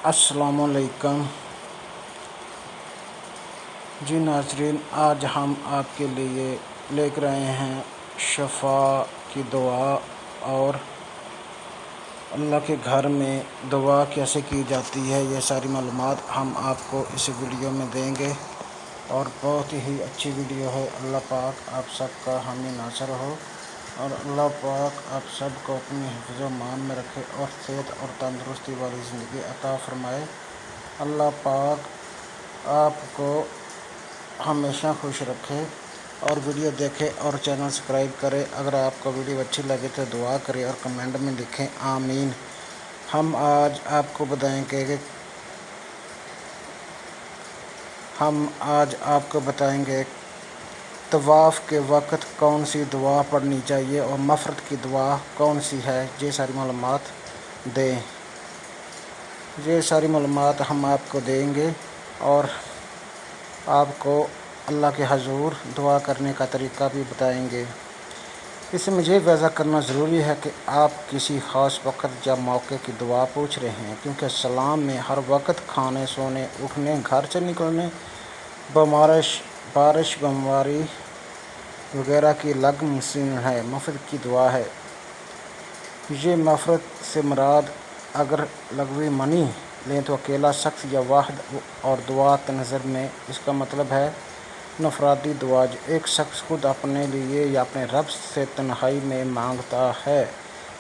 السلام علیکم جی ناظرین، آج ہم آپ کے لیے لے کر آئے ہیں شفا کی دعا اور اللہ کے گھر میں دعا کیسے کی جاتی ہے۔ یہ ساری معلومات ہم آپ کو اس ویڈیو میں دیں گے اور بہت ہی اچھی ویڈیو ہے۔ اللہ پاک آپ سب کا حامی ناصر ہو اور اللہ پاک آپ سب کو اپنی حفظ و امان میں رکھے اور صحت اور تندرستی والی زندگی عطا فرمائے۔ اللہ پاک آپ کو ہمیشہ خوش رکھے اور ویڈیو دیکھے اور چینل سبسکرائب کرے۔ اگر آپ کو ویڈیو اچھی لگے تو دعا کرے اور کمنٹ میں لکھیں آمین۔ ہم آج آپ کو بتائیں گے طواف کے وقت کون سی دعا پڑھنی چاہیے اور مغفرت کی دعا کون سی ہے۔ یہ ساری معلومات دیں، یہ ساری معلومات ہم آپ کو دیں گے اور آپ کو اللہ کے حضور دعا کرنے کا طریقہ بھی بتائیں گے۔ اس میں یہ واضح کرنا ضروری ہے کہ آپ کسی خاص وقت یا موقع کی دعا پوچھ رہے ہیں، کیونکہ اسلام میں ہر وقت کھانے، سونے، اٹھنے، گھر سے نکلنے، بارش، بیماری وغیرہ کی لگن ہے مغفرت کی دعا ہے۔ یہ مغفرت سے مراد اگر لغوی معنی لیں تو اکیلا شخص یا واحد، اور دعا کے نظر میں اس کا مطلب ہے انفرادی دعا جو ایک شخص خود اپنے لیے یا اپنے رب سے تنہائی میں مانگتا ہے۔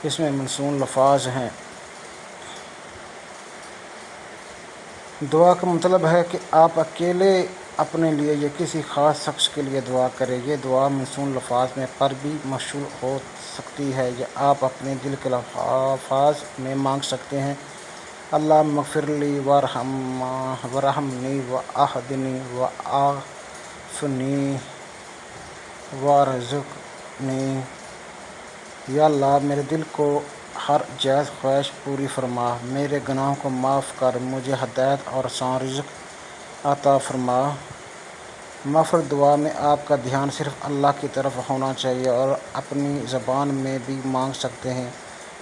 اس میں منصوص الفاظ ہیں۔ دعا کا مطلب ہے کہ آپ اکیلے اپنے لیے یا کسی خاص شخص کے لیے دعا کریں۔ یہ دعا منصوص الفاظ پر بھی مشروع ہو سکتی ہے یا آپ اپنے دل کے الفاظ میں مانگ سکتے ہیں۔ اللہم اغفر لی وارحمنی واہدنی وعافنی وارزقنی۔ یا اللہ میرے دل کو ہر جائز خواہش پوری فرما، میرے گناہوں کو معاف کر، مجھے ہدایت اور آسان رزق عطا فرما۔ مغفرت دعا میں آپ کا دھیان صرف اللہ کی طرف ہونا چاہیے اور اپنی زبان میں بھی مانگ سکتے ہیں۔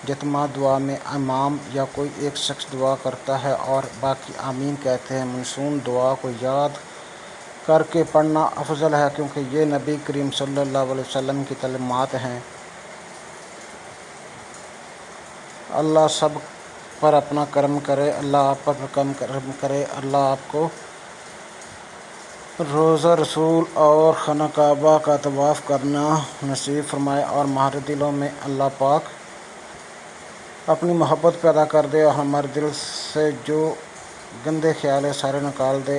جتما دعا میں امام یا کوئی ایک شخص دعا کرتا ہے اور باقی آمین کہتے ہیں۔ منصوص دعا کو یاد کر کے پڑھنا افضل ہے، کیونکہ یہ نبی کریم صلی اللہ علیہ وسلم کی تعلیمات ہیں۔ اللہ سب پر اپنا کرم کرے، اللہ آپ پر کرم کرے، اللہ آپ کو روضہ رسول اور خانہ کعبہ کا طواف کرنا نصیب فرمائے اور ہمارے دلوں میں اللہ پاک اپنی محبت پیدا کر دے اور ہمارے دل سے جو گندے خیال ہے سارے نکال دے۔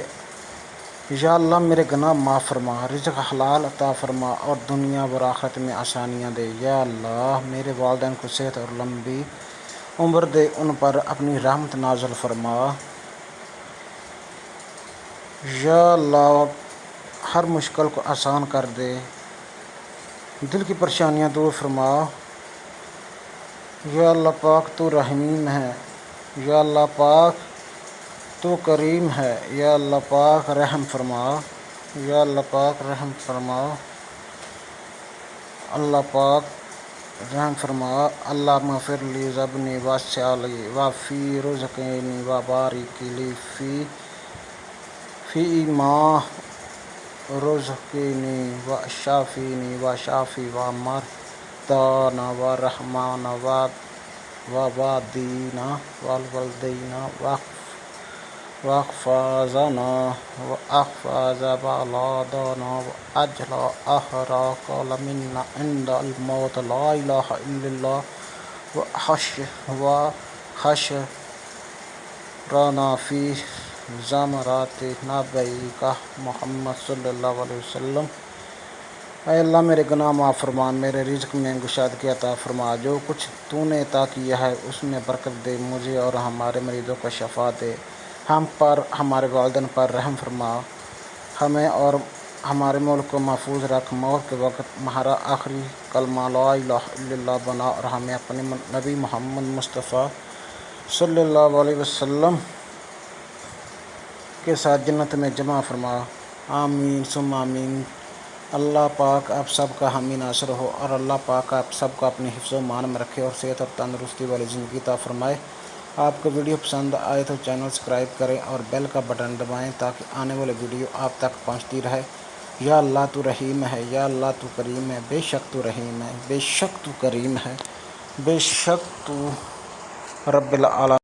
یا اللہ میرے گناہ معاف فرما، رزق حلال عطا فرما اور دنیا و آخرت میں آسانیاں دے۔ یا اللہ میرے والدین کو صحت اور لمبی عمر دے، ان پر اپنی رحمت نازل فرما۔ یا اللہ ہر مشکل کو آسان کر دے، دل کی پریشانیاں دور فرما۔ یا اللہ پاک تو رحیم ہے، یا اللہ پاک تو کریم ہے، یا اللہ پاک رحم فرما، یا اللہ پاک رحم فرما، اللہ پاک رحم فرما۔ اللہم اغفر لی ذنبی وسع لی وفی رزقنی وبارک لی فی ما رزقنی واشفنی واشفی مرضانا ورحمنا ووالدینا واحفظنا واحفظ بلادنا واجعل آخر کلامنا عند الموت لا الہ الا اللہ وحشرنا فی زمرۃ نبیک محمد صلی اللہ علیہ وسلم۔ اے اللہ میرے گناہ معاف فرما، میرے رزق میں گشادگی عطا فرما، جو کچھ تو نے عطا کیا ہے اس میں برکت دے، مجھے اور ہمارے مریضوں کو شفا دے، ہم پر ہمارے والدین پر رحم فرما، ہمیں اور ہمارے ملک کو محفوظ رکھ، موت کے وقت ہمارا آخری کلمہ لا الہ الا اللہ بنا اور ہمیں اپنے نبی محمد مصطفیٰ صلی اللہ علیہ وسلم کے ساتھ جنت میں جمع فرما، آمین ثم آمین۔ اللہ پاک آپ سب کا حامی ناصر ہو اور اللہ پاک آپ سب کو اپنے حفظ و امان میں رکھے اور صحت اور تندرستی والی زندگی عطا فرمائے۔ آپ کو ویڈیو پسند آئے تو چینل سبسکرائب کریں اور بیل کا بٹن دبائیں تاکہ آنے والے ویڈیو آپ تک پہنچتی رہے۔ یا اللہ تو رحیم ہے، یا اللہ تو کریم ہے، بے شک تو رحیم ہے، بے شک تو کریم ہے، بے شک تو رب العالمین